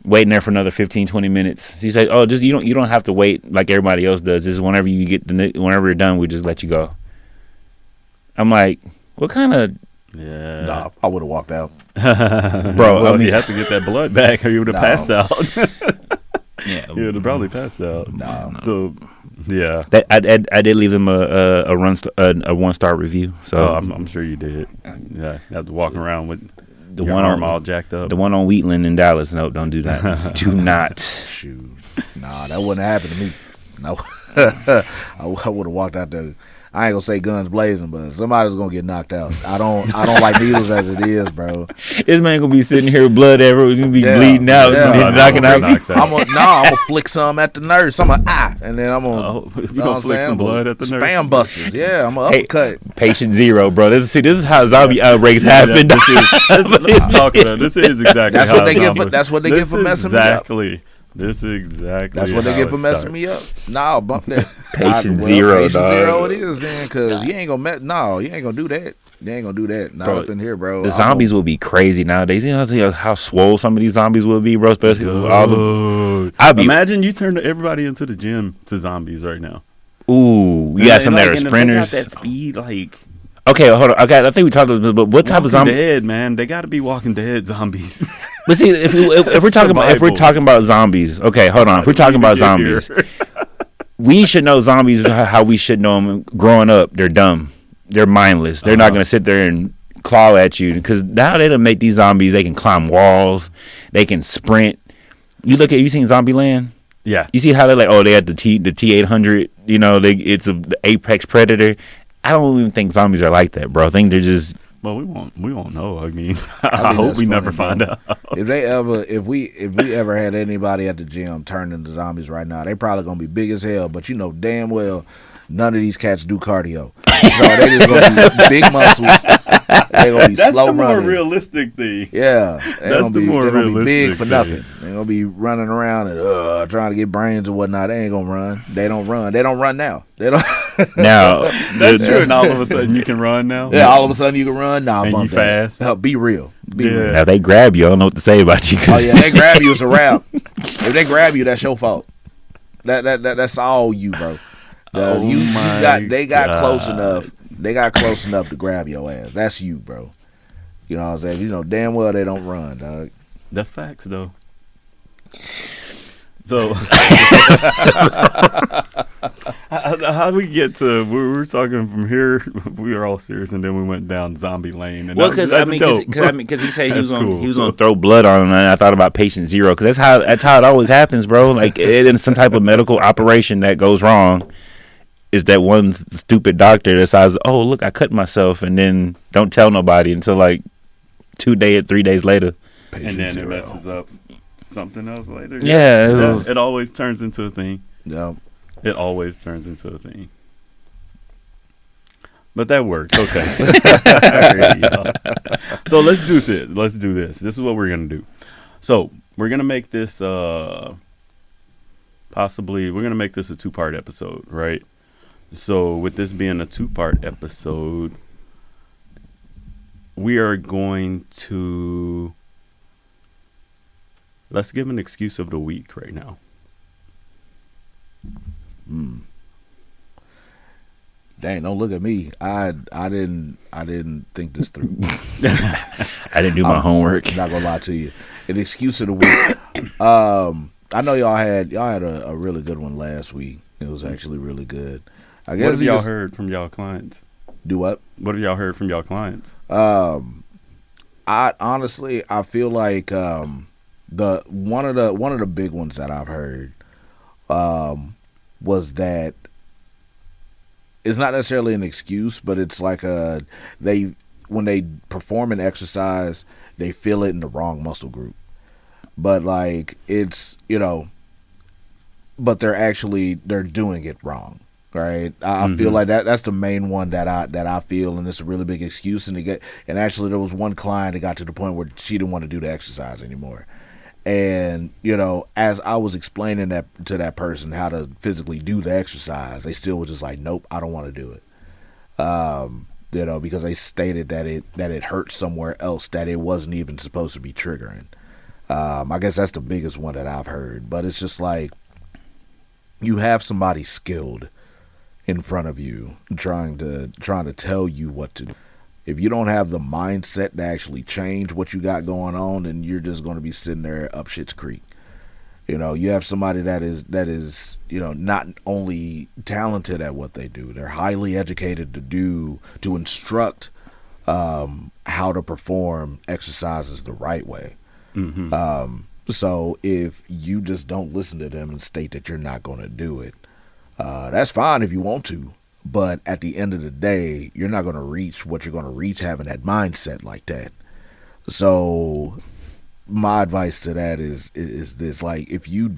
waiting there for another 15, 20 minutes. She said, "Oh, just you don't have to wait like everybody else does. Just whenever you're done, we just let you go." I'm like, "What kind of?" Yeah. Nah, I would have walked out. Bro, Well, you have to get that blood back, or you would have passed out. Yeah, You would have probably passed out. No. So, yeah. I did leave them a 1-star review. So I'm sure you did. Yeah, you have to walk around with the your one arm on all jacked up. the one on Wheatland in Dallas. No, don't do that. Do not. Shoot. Nah, that wouldn't happen to me. No. I would have walked out there. I ain't gonna say guns blazing, but somebody's gonna get knocked out. I don't like needles as it is, bro. This man gonna be sitting here, blood everywhere. He's gonna be bleeding out. Yeah. He's knocking out. I'm gonna flick some at the nurse. I'm and then I'm gonna you gonna flick some blood at the nurse? Spam busters. Yeah, I'm gonna uppercut. Patient zero, bro. This is how zombie outbreaks happen. Let's talk about it. This is exactly That's how what they get for. zombie- That's what they get for messing me up. This is exactly. That's what they how get for it messing me up. Nah, bump that. Patient zero, Patient dog. zero it is then, because you ain't gonna you ain't gonna do that. You ain't gonna do that. Not Bro, up in here, bro. The zombies will be crazy nowadays. You know how swole some of these zombies will be, bro. Especially with all the. Imagine you turn everybody into the gym to zombies right now. Ooh, you got some that are sprinters. They got that speed, like. Okay, hold on. Okay, I think we talked about, but what type of zombie? Dead, man. They got to be Walking Dead zombies. But see, if we're talking about zombies, okay, hold on. If we're talking about zombies, we should know zombies how we should know them. Growing up, they're dumb, they're mindless. They're not gonna sit there and claw at you, because now they don't make these zombies. They can climb walls, they can sprint. You seen Zombieland? Yeah. You see how they're like, oh, they had the T-800. You know, it's the apex predator. I don't even think zombies are like that, bro. I think they're just. Well, we won't know. I mean, I hope we never find out. If we ever had anybody at the gym turn into zombies right now, they probably gonna be big as hell. But you know damn well none of these cats do cardio. So they just gonna be big muscles. They gonna be That's slow the more running. realistic thing. Yeah, That's the more they're gonna be realistic big for thing. nothing. They're gonna be running around and trying to get brains or whatnot. They ain't gonna run. They don't run. They don't run now. They don't. Now That's true. And all of a sudden you can run now. Yeah, all of a sudden you can run. Nah, And bump you that. fast. No, be real. Be real. Now they grab you. I don't know what to say about you. Oh yeah, they grab you, it's a wrap. If they grab you, that's your fault. That's all you, bro. They got close enough. They got close enough to grab your ass. That's you, bro. You know what I'm saying? You know damn well they don't run, dog. That's facts, though. So how do we get to? We were talking from here. We were all serious, and then we went down zombie lane. And Well, because he said he was gonna throw blood on him, and I thought about patient zero, because that's how it always happens, bro. Like in some type of medical operation that goes wrong, is that one stupid doctor decides, oh look, I cut myself, and then don't tell nobody until like 3 days later, and then it messes up something else later. Yeah, it always turns into a thing. Yeah. It always turns into a thing. But that works. Okay. So let's do this. This is what we're going to do. So we're going to make this we're going to make this a 2-part episode, right? So with this being a 2-part episode, we are going to, let's give an excuse of the week right now. Dang, don't look at me. I didn't think this through. I didn't do my homework. I'm not gonna lie to you. An excuse of the week. I know y'all had a really good one last week. It was actually really good. I guess What have y'all heard from y'all clients? Do what? What have y'all heard from y'all clients? I honestly feel like the one of the big ones that I've heard was that it's not necessarily an excuse, but it's like when they perform an exercise, they feel it in the wrong muscle group. But like it's, but they're doing it wrong. Right. I feel like that's the main one that I feel, and it's a really big excuse. And actually there was one client that got to the point where she didn't want to do the exercise anymore. And, as I was explaining that to that person how to physically do the exercise, they still were just like, nope, I don't want to do it. Because they stated that it hurt somewhere else that it wasn't even supposed to be triggering. I guess that's the biggest one that I've heard. But it's just like, you have somebody skilled in front of you trying to tell you what to do. If you don't have the mindset to actually change what you got going on, then you're just going to be sitting there up shit's creek. You have somebody that is not only talented at what they do, they're highly educated to instruct how to perform exercises the right way. So if you just don't listen to them and state that you're not going to do it, that's fine if you want to. But at the end of the day, you're not going to reach what you're going to reach having that mindset like that. So my advice to that is this: like, if you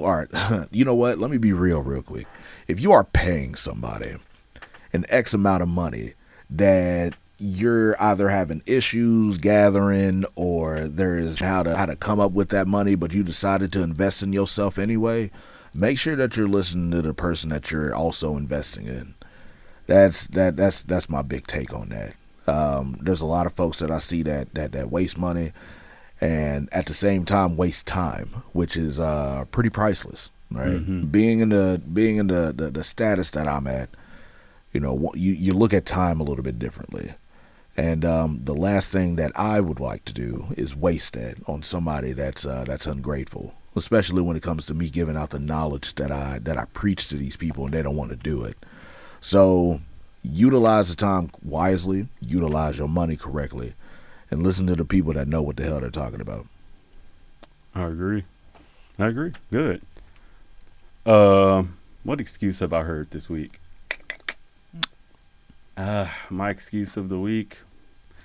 are, you know what? Let me be real quick. If you are paying somebody an X amount of money that you're either having issues gathering, or there is how to come up with that money, but you decided to invest in yourself anyway, make sure that you're listening to the person that you're also investing in. That's my big take on that. There's a lot of folks that I see that waste money, and at the same time waste time, which is pretty priceless, right? Being in the status that I'm at, you look at time a little bit differently. And the last thing that I would like to do is waste that on somebody that's ungrateful, especially when it comes to me giving out the knowledge that I preach to these people and they don't want to do it. So utilize the time wisely, utilize your money correctly, and listen to the people that know what the hell they're talking about. I agree. Good. What excuse have I heard this week? My excuse of the week.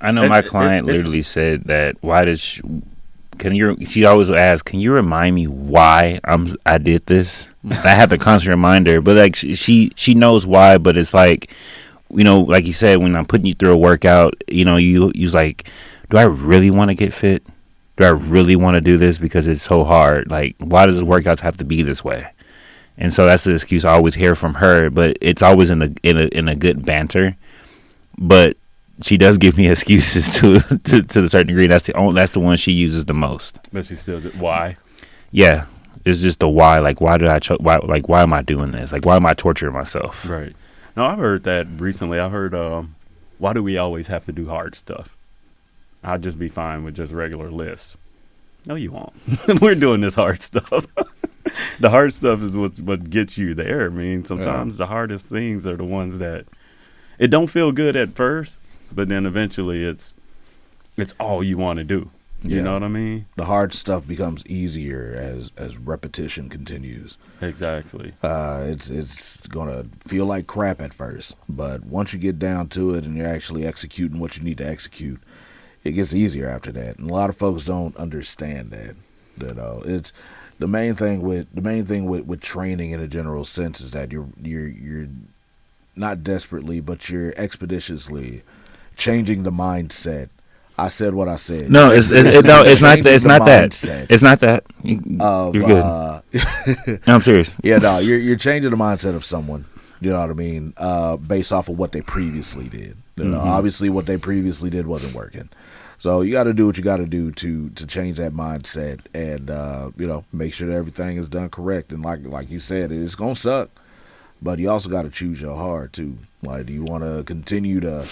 I know my client literally said that, she always asks, can you remind me why I did this? I have to constantly remind her, but like she knows why, but it's like, like you said, when I'm putting you through a workout, you like, do I really want to get fit? Do I really want to do this? Because it's so hard. Like, why does workouts have to be this way? And so that's the excuse I always hear from her, but it's always in a good banter. But she does give me excuses to a certain degree. That's the one she uses the most. But she still why? Yeah, it's just the why. Like, why did I? Why am I doing this? Like, why am I torturing myself? Right. No, I've heard that recently. I heard, why do we always have to do hard stuff? I'd just be fine with just regular lifts. No, you won't. We're doing this hard stuff. The hard stuff is what gets you there. I mean, sometimes the hardest things are the ones that it don't feel good at first, but then eventually it's all you want to do. You know what I mean? The hard stuff becomes easier as repetition continues. Exactly. It's gonna feel like crap at first, but once you get down to it and you're actually executing what you need to execute, it gets easier after that. And a lot of folks don't understand that. You know, it's the main thing with training in a general sense is that you're not desperately, but you're expeditiously changing the mindset. I said what I said. No, it's not that. It's not that. It's not that. You're good. No, I'm serious. Yeah, no, you're changing the mindset of someone. You know what I mean? Based off of what they previously did. You know, obviously what they previously did wasn't working. So you got to do what you got to do to change that mindset and make sure that everything is done correct. And like you said, it's gonna suck, but you also got to choose your heart too. Like, do you want to continue to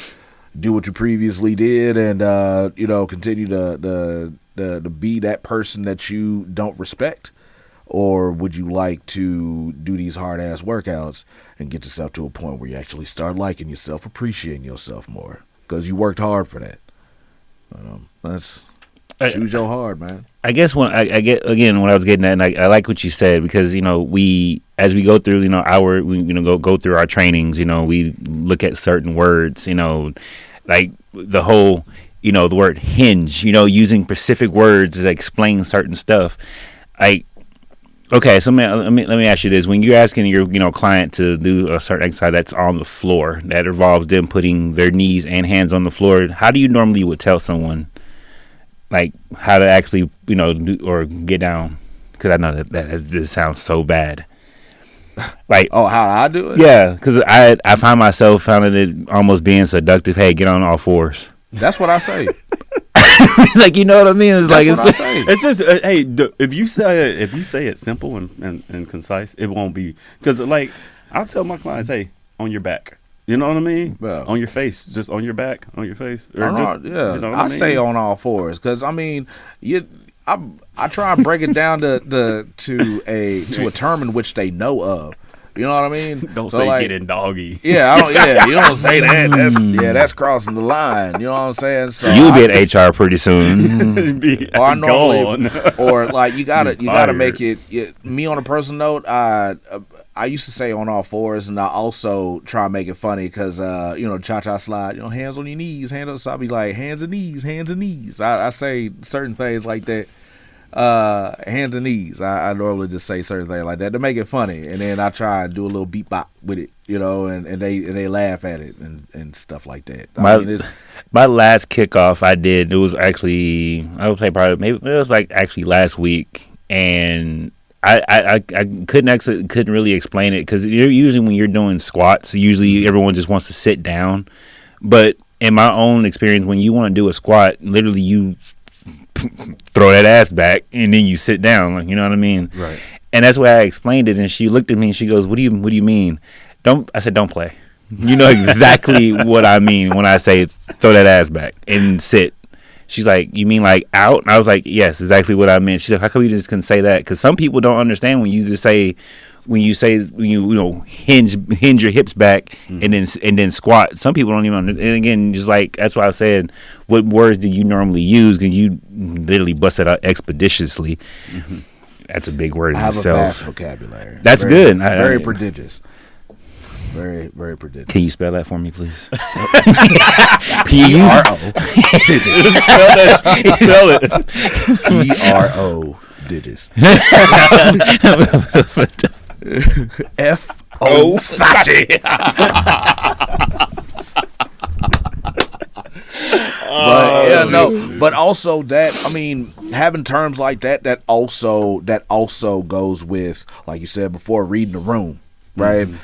do what you previously did and continue to be that person that you don't respect, or would you like to do these hard ass workouts and get yourself to a point where you actually start liking yourself, appreciating yourself more because you worked hard for that? That's choose your hard, man. I guess when I get again what I was getting at, and I like what you said, because we as we go through go through our trainings, we look at certain words, like the whole the word hinge, using specific words to explain certain stuff. Okay, so let me ask you this: when you're asking your client to do a certain exercise that's on the floor that involves them putting their knees and hands on the floor, how do you normally would tell someone like how to actually do or get down? Because I know that this sounds so bad. Like, how I do it? Yeah, because I find myself finding it almost being seductive. Hey, get on all fours. That's what I say. Like, you know what I mean? It's That's like what I say. It's just if you say it simple and concise, it won't be, because like I'll tell my clients, hey, on your back. You know what I mean? Yeah. On your face, just on your back, on your face. Or I say on all fours because I mean, I try and break it down to a term in which they know of. You know what I mean? Don't say like, getting doggy. Yeah, I don't. Yeah, you don't say that. That's crossing the line. You know what I'm saying? So you'll be at HR pretty soon. Or like you gotta make it. Me on a personal note, I used to say on all fours, and I also try and make it funny because cha-cha slide. Hands on your knees, hands on. So I be like hands and knees, hands and knees. I say certain things like that. Hands and knees. I normally just say certain things like that to make it funny, and then I try and do a little beat bop with it, and they laugh at it and stuff like that. My last kickoff I did, it was actually, I would say probably maybe it was like actually last week, and I couldn't really explain it because usually when you're doing squats, usually everyone just wants to sit down, but in my own experience, when you want to do a squat, literally you throw that ass back and then you sit down, like, you know what I mean? Right. And that's why I explained it, and she looked at me and she goes, "What do you mean?" I said, "Don't play." You know exactly what I mean when I say throw that ass back and sit. She's like, "You mean like out?" And I was like, "Yes, exactly what I meant." She's like, "How come you just couldn't say that?" Because some people don't understand when you hinge your hips back and then squat. Some people don't even understand. And again, just like that's why I said, what words do you normally use? Because you literally bust it out expeditiously. Mm-hmm. That's a big word in itself. I have a vast vocabulary. That's good. Very prodigious. Very, very prodigious. Can you spell that for me, please? P-R-O. Spell it. P-R-O. Digits. F-O. Sachi. But also that, I mean, having terms like that also goes with, like you said before, reading the room, right? Mm-hmm.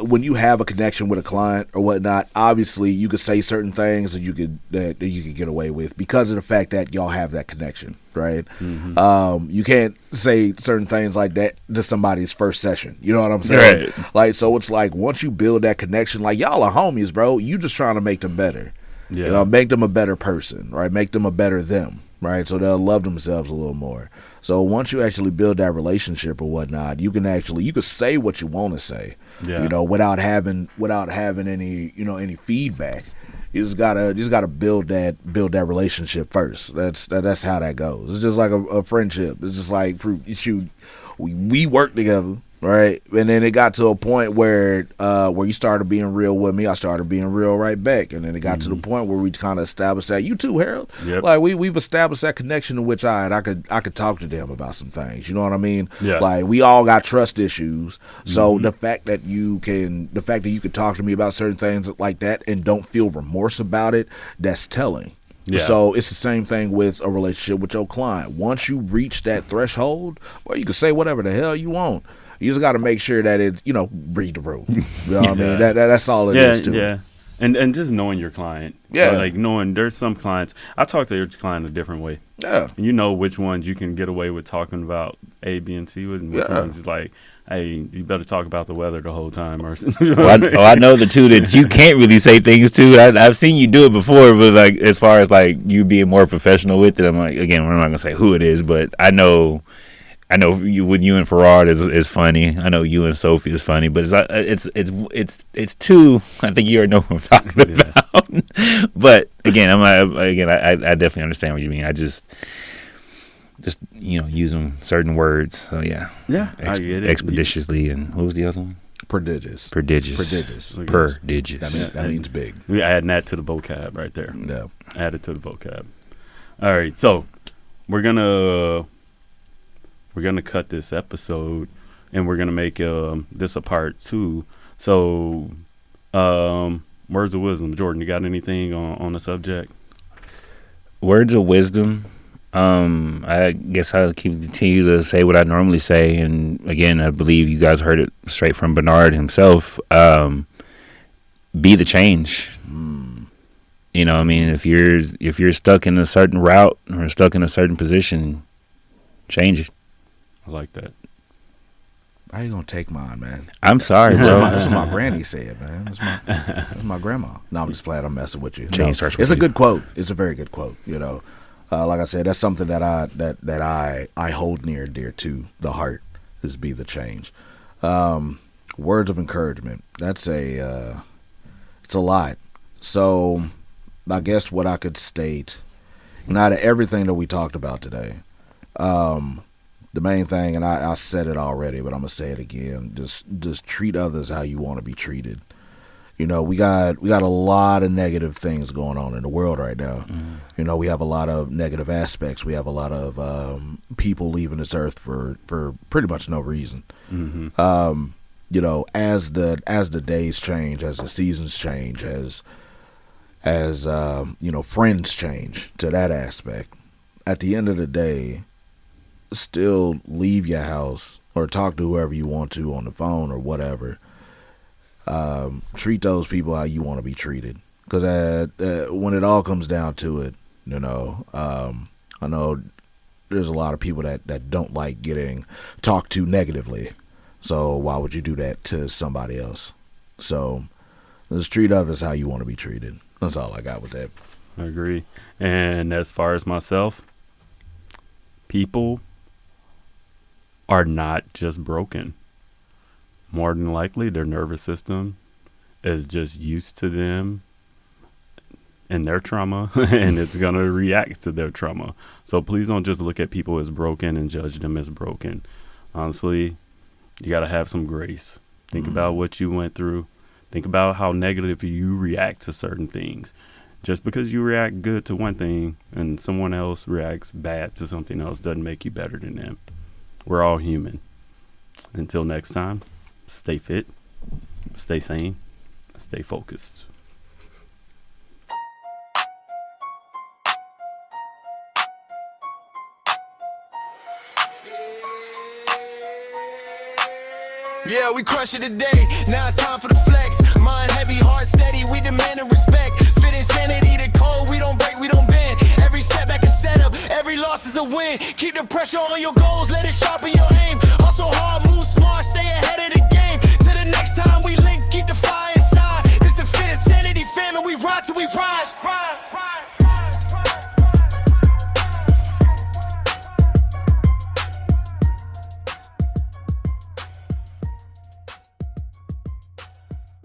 When you have a connection with a client or whatnot, obviously you could say certain things that you could get away with because of the fact that y'all have that connection, right? Mm-hmm. You can't say certain things like that to somebody's first session. You know what I'm saying? Right. Like, so it's like once you build that connection, like y'all are homies, bro. You just trying to make them better. Yeah. Make them a better person, right? Make them a better them, right? So they'll love themselves a little more. So once you actually build that relationship or whatnot, you can say what you want to say, without having any feedback. You just gotta build that relationship first. That's how that goes. It's just like a friendship. It's just like we work together, right? And then it got to a point where you started being real with me, I started being real right back, and then it got to the point where we kind of established that. You too, Harold. Yep. Like we've established that connection in which I could talk to them about some things. You know what I mean? Yeah. Like we all got trust issues. So the fact that you can talk to me about certain things like that and don't feel remorse about it, that's telling. Yeah. So it's the same thing with a relationship with your client. Once you reach that threshold, well, you can say whatever the hell you want. You just got to make sure that it, read the room. You know what I mean? That's all it is to it. Yeah. And just knowing your client. Yeah. Like knowing there's some clients. I talk to your client a different way. Yeah. And you know which ones you can get away with talking about A, B, and C with, and which ones is like, hey, you better talk about the weather the whole time. Or I know the two that you can't really say things to. I've seen you do it before, but like as far as like you being more professional with it, I'm like, again, we're not gonna say who it is, but I know you with you and Farad is funny. I know you and Sophie is funny, but it's two. I think you already know what I'm talking about. But again, I definitely understand what you mean. I just using certain words. So yeah, I get it. Expeditiously, and what was the other one? Prodigious. That means big. We adding that to the vocab right there. Yeah. Add it to the vocab. All right, so we're gonna cut this episode, and we're gonna make this a part 2. So, words of wisdom, Jordan. You got anything on the subject? Words of wisdom. I guess I'll continue to say what I normally say, and again, I believe you guys heard it straight from Bernard himself. Be the change. You know, I mean, if you're stuck in a certain route or stuck in a certain position, change it. I like that. How you gonna take mine, man? I'm sorry, bro. That's what my granny said, man. That's my grandma. No, I'm just playing. I'm messing with you. Change starts with It's a you. good quote. It's a very good quote. Like I said, that's something that I hold near and dear to the heart. Is be the change. Words of encouragement. It's a lot. So I guess what I could state, out of everything that we talked about today, the main thing, and I said it already, but I'm gonna say it again. Just treat others how you want to be treated. We got a lot of negative things going on in the world right now. We have a lot of negative aspects. We have a lot of people leaving this earth for pretty much no reason. As the days change, as the seasons change, as friends change to that aspect. At the end of the day, still leave your house or talk to whoever you want to on the phone or whatever. Treat those people how you want to be treated, because when it all comes down to it, I know there's a lot of people that don't like getting talked to negatively, so why would you do that to somebody else? So just treat others how you want to be treated. That's all I got with that. I agree. And as far as myself, people are not just broken. More than likely, their nervous system is just used to them and their trauma, and it's going to react to their trauma. So please don't just look at people as broken and judge them as broken. Honestly, you got to have some grace. Think about what you went through. Think about how negative you react to certain things. Just because you react good to one thing and someone else reacts bad to something else doesn't make you better than them. We're all human. Until next time, stay fit, stay sane, stay focused. Yeah, we crush it today. Now it's time for the flex. Mind heavy, heart steady. We demanding respect. Fit Sanity, the code. We don't break, we don't bend. Every setback is set up. Every loss is a win. Keep the pressure on your goals. Let it sharpen your aim. Hustle hard.